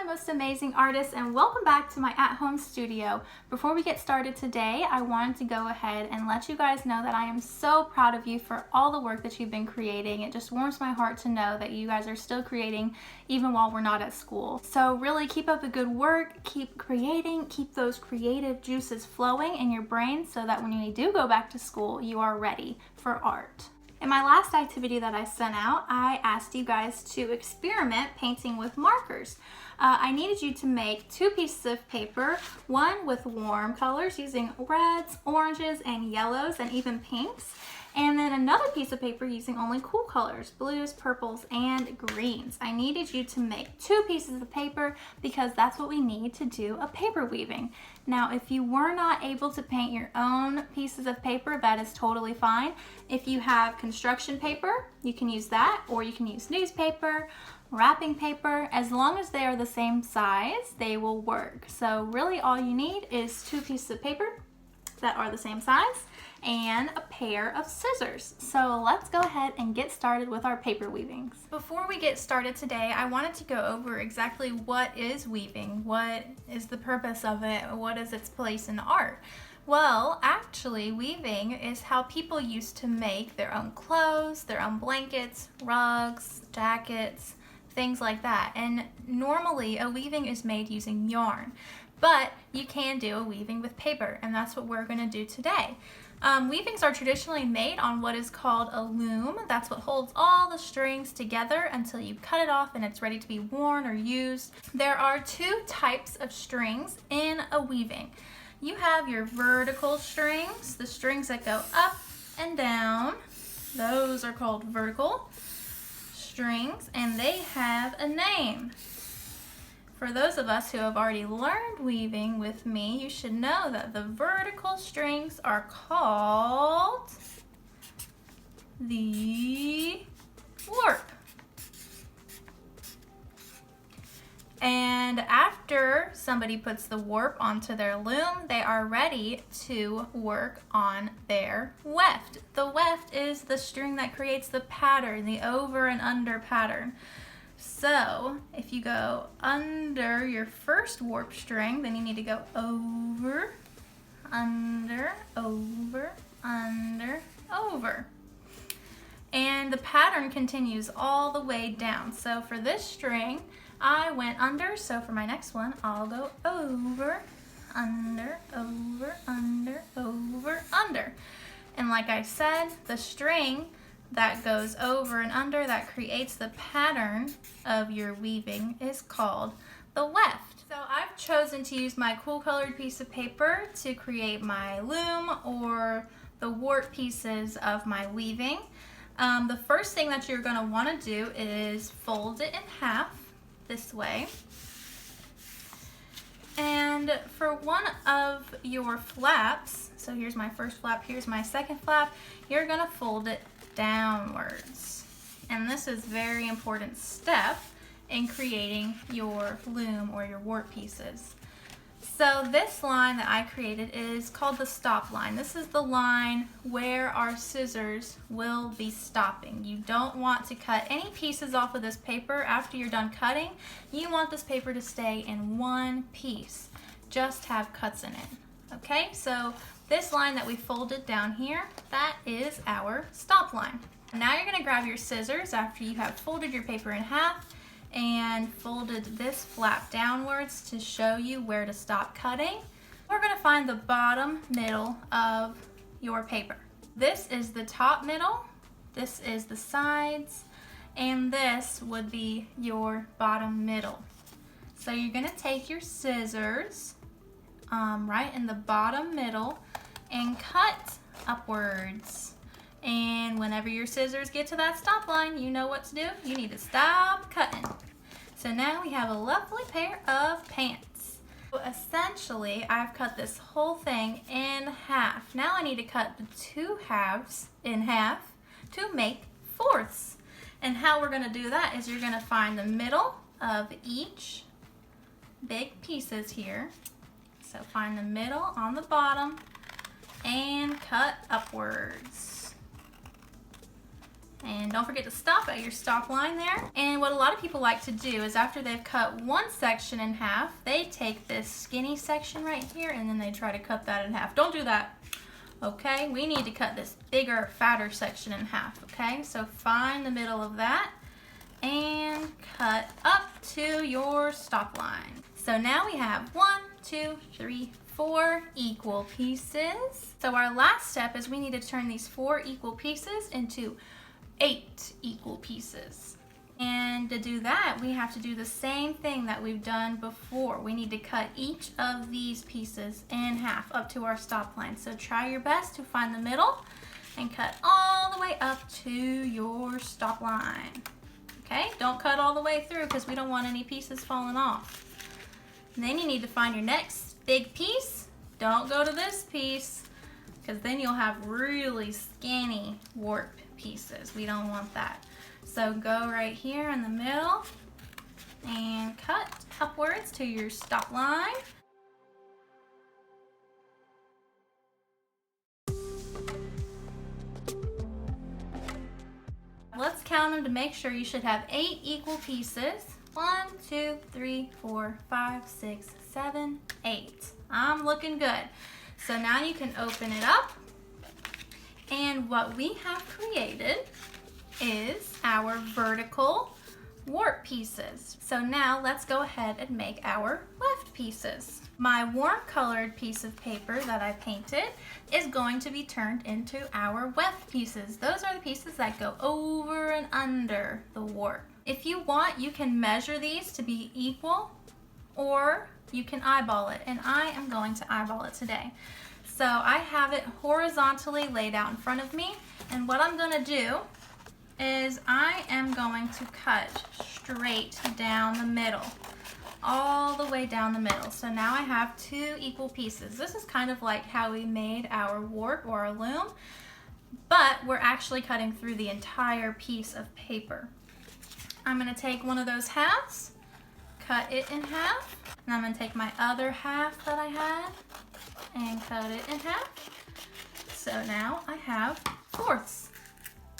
most amazing artists, and welcome back to my at-home studio. Before we get started today, I wanted to go ahead and let you guys know that I am so proud of you for all the work that you've been creating. It just warms my heart to know that you guys are still creating even while we're not at school. So really keep up the good work, keep creating, keep those creative juices flowing in your brain so that when you do go back to school, you are ready for art. In my last activity that I sent out, I asked you guys to experiment painting with markers. I needed you to make 2 pieces of paper, one with warm colors using reds, oranges, and yellows, and even pinks, and then another piece of paper using only cool colors, blues, purples, and greens. I needed you to make 2 pieces of paper because that's what we need to do a paper weaving. Now, if you were not able to paint your own pieces of paper, that is totally fine. If you have construction paper, you can use that, or you can use newspaper, wrapping paper. As long as they are the same size, they will work. So really all you need is 2 pieces of paper that are the same size and a pair of scissors. So let's go ahead and get started with our paper weavings. Before we get started today, I wanted to go over exactly what is weaving, what is the purpose of it, what is its place in art. Well, actually, weaving is how people used to make their own clothes, their own blankets, rugs, jackets, things like that. And normally a weaving is made using yarn, but you can do a weaving with paper, and that's what we're going to do today. Weavings are traditionally made on what is called a loom. That's what holds all the strings together until you cut it off and it's ready to be worn or used. There are 2 types of strings in a weaving. You have your vertical strings, the strings that go up and down. Those are called vertical strings, and they have a name. For those of us who have already learned weaving with me, you should know that the vertical strings are called the warp. And after somebody puts the warp onto their loom, they are ready to work on their weft. The weft is the string that creates the pattern, the over and under pattern. So if you go under your first warp string, then you need to go over, under, over, under, over. And the pattern continues all the way down. So for this string, I went under, so for my next one, I'll go over, under, over, under, over, under. And like I said, the string that goes over and under, that creates the pattern of your weaving, is called the weft. So I've chosen to use my cool colored piece of paper to create my loom or the wart pieces of my weaving. The first thing that you're going to want to do is fold it in half this way. And for one of your flaps, so here's my first flap, here's my second flap, you're going to fold it downwards. And this is a very important step in creating your loom or your wart pieces. So this line that I created is called the stop line. This is the line where our scissors will be stopping. You don't want to cut any pieces off of this paper after you're done cutting. You want this paper to stay in one piece, just have cuts in it. Okay, so this line that we folded down here, that is our stop line. Now you're going to grab your scissors after you have folded your paper in half and folded this flap downwards to show you where to stop cutting. We're going to find the bottom middle of your paper. This is the top middle, this is the sides, and this would be your bottom middle. So you're going to take your scissors right in the bottom middle and cut upwards. And whenever your scissors get to that stop line, you know what to do. You need to stop cutting. So now we have a lovely pair of pants. So essentially, I've cut this whole thing in half. Now I need to cut the 2 halves in half to make fourths. And how we're going to do that is you're going to find the middle of each big pieces here. So find the middle on the bottom and cut upwards. And don't forget to stop at your stop line there. And what a lot of people like to do is after they've cut one section in half, they take this skinny section right here and then they try to cut that in half. Don't do that. Okay, we need to cut this bigger, fatter section in half, okay? So find the middle of that and cut up to your stop line. So now we have 1, 2, 3, 4 equal pieces. So our last step is we need to turn these 4 equal pieces into 8 equal pieces. And to do that, we have to do the same thing that we've done before. We need to cut each of these pieces in half up to our stop line. So try your best to find the middle and cut all the way up to your stop line. Okay, don't cut all the way through because we don't want any pieces falling off. And then you need to find your next big piece. Don't go to this piece because then you'll have really skinny wart pieces. We don't want that. So go right here in the middle and cut upwards to your stop line. Let's count them to make sure. You should have 8 equal pieces. 1, 2, 3, 4, 5, 6, 7, 8. I'm looking good. So now you can open it up. And what we have created is our vertical wart pieces. So now let's go ahead and make our weft pieces. My warm colored piece of paper that I painted is going to be turned into our weft pieces. Those are the pieces that go over and under the wart. If you want, you can measure these to be equal or you can eyeball it, and I am going to eyeball it today. So I have it horizontally laid out in front of me, and what I'm going to do is I am going to cut straight down the middle, all the way down the middle. So now I have 2 equal pieces. This is kind of like how we made our wart or our loom, but we're actually cutting through the entire piece of paper. I'm going to take one of those halves, cut it in half, and I'm going to take my other half that I had and cut it in half. So now I have fourths.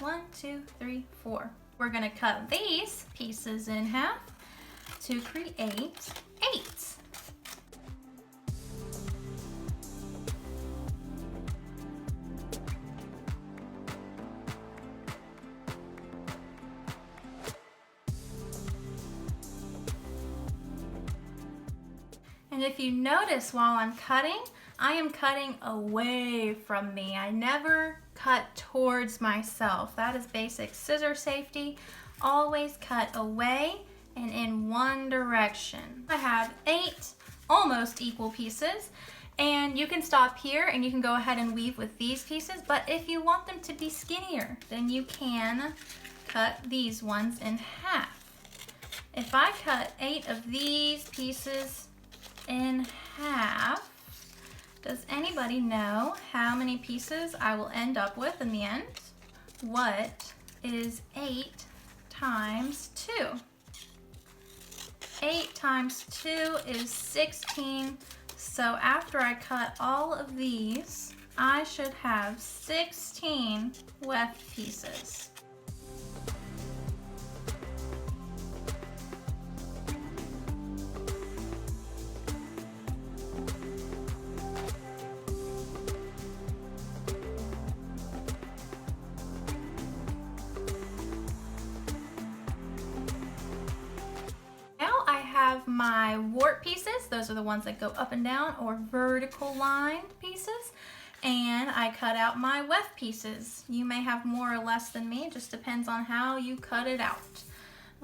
1, 2, 3, 4. We're going to cut these pieces in half to create 8. And if you notice while I'm cutting, I am cutting away from me. I never cut towards myself. That is basic scissor safety. Always cut away and in one direction. I have 8 almost equal pieces, and you can stop here and you can go ahead and weave with these pieces, but if you want them to be skinnier, then you can cut these ones in half. If I cut 8 of these pieces in half, does anybody know how many pieces I will end up with in the end? What is 8 times 2? 8 times 2 is 16. So after I cut all of these, I should have 16 weft pieces. Have my wart pieces. Those are the ones that go up and down or vertical lined pieces. And I cut out my weft pieces. You may have more or less than me. It just depends on how you cut it out.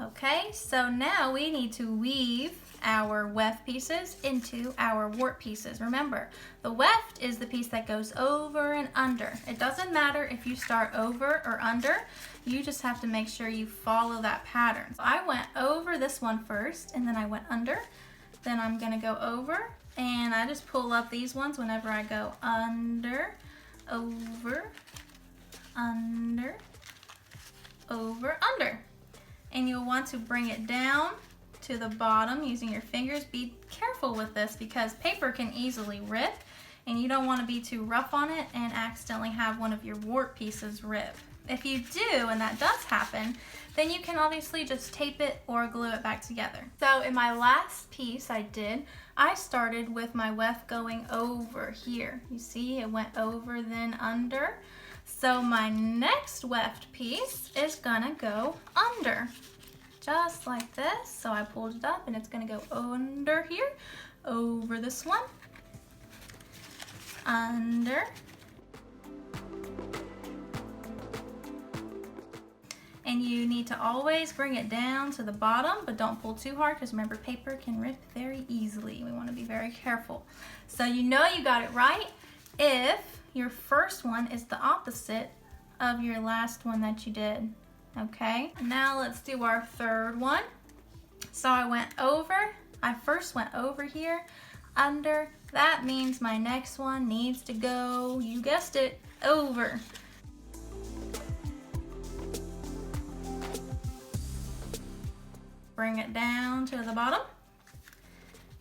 Okay, so now we need to weave our weft pieces into our wart pieces. Remember, the weft is the piece that goes over and under. It doesn't matter if you start over or under. You just have to make sure you follow that pattern. So I went over this one first, and then I went under. Then I'm gonna go over, and I just pull up these ones whenever I go under, over, under, over, under. And you'll want to bring it down to the bottom using your fingers. Be careful with this because paper can easily rip, and you don't want to be too rough on it and accidentally have one of your wart pieces rip. If you do, and that does happen, then you can obviously just tape it or glue it back together. So in my last piece I started with my weft going over here. You see, it went over then under. So my next weft piece is gonna go under, just like this. So I pulled it up and it's gonna go under here, over this one, under, and you need to always bring it down to the bottom, but don't pull too hard because remember, paper can rip very easily. We want to be very careful. So you know you got it right if your first one is the opposite of your last one that you did. Okay, now let's do our third one. So I first went over here, under. That means my next one needs to go, you guessed it, over. Bring it down to the bottom.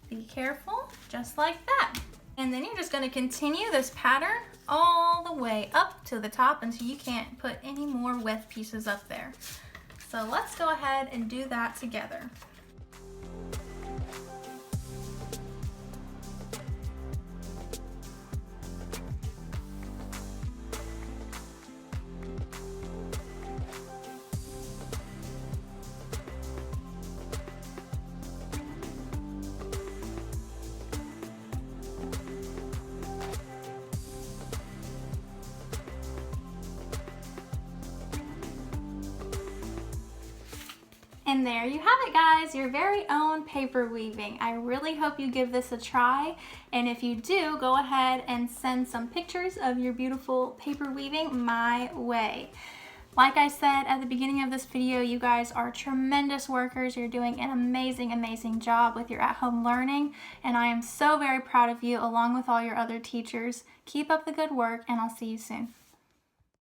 Be careful, just like that. And then you're just going to continue this pattern all the way up to the top until you can't put any more weft pieces up there. So let's go ahead and do that together. And there you have it, guys, your very own paper weaving. I really hope you give this a try, and if you do, go ahead and send some pictures of your beautiful paper weaving my way. Like I said at the beginning of this video, you guys are tremendous workers. You're doing an amazing, amazing job with your at-home learning, and I am so very proud of you along with all your other teachers. Keep up the good work, and I'll see you soon.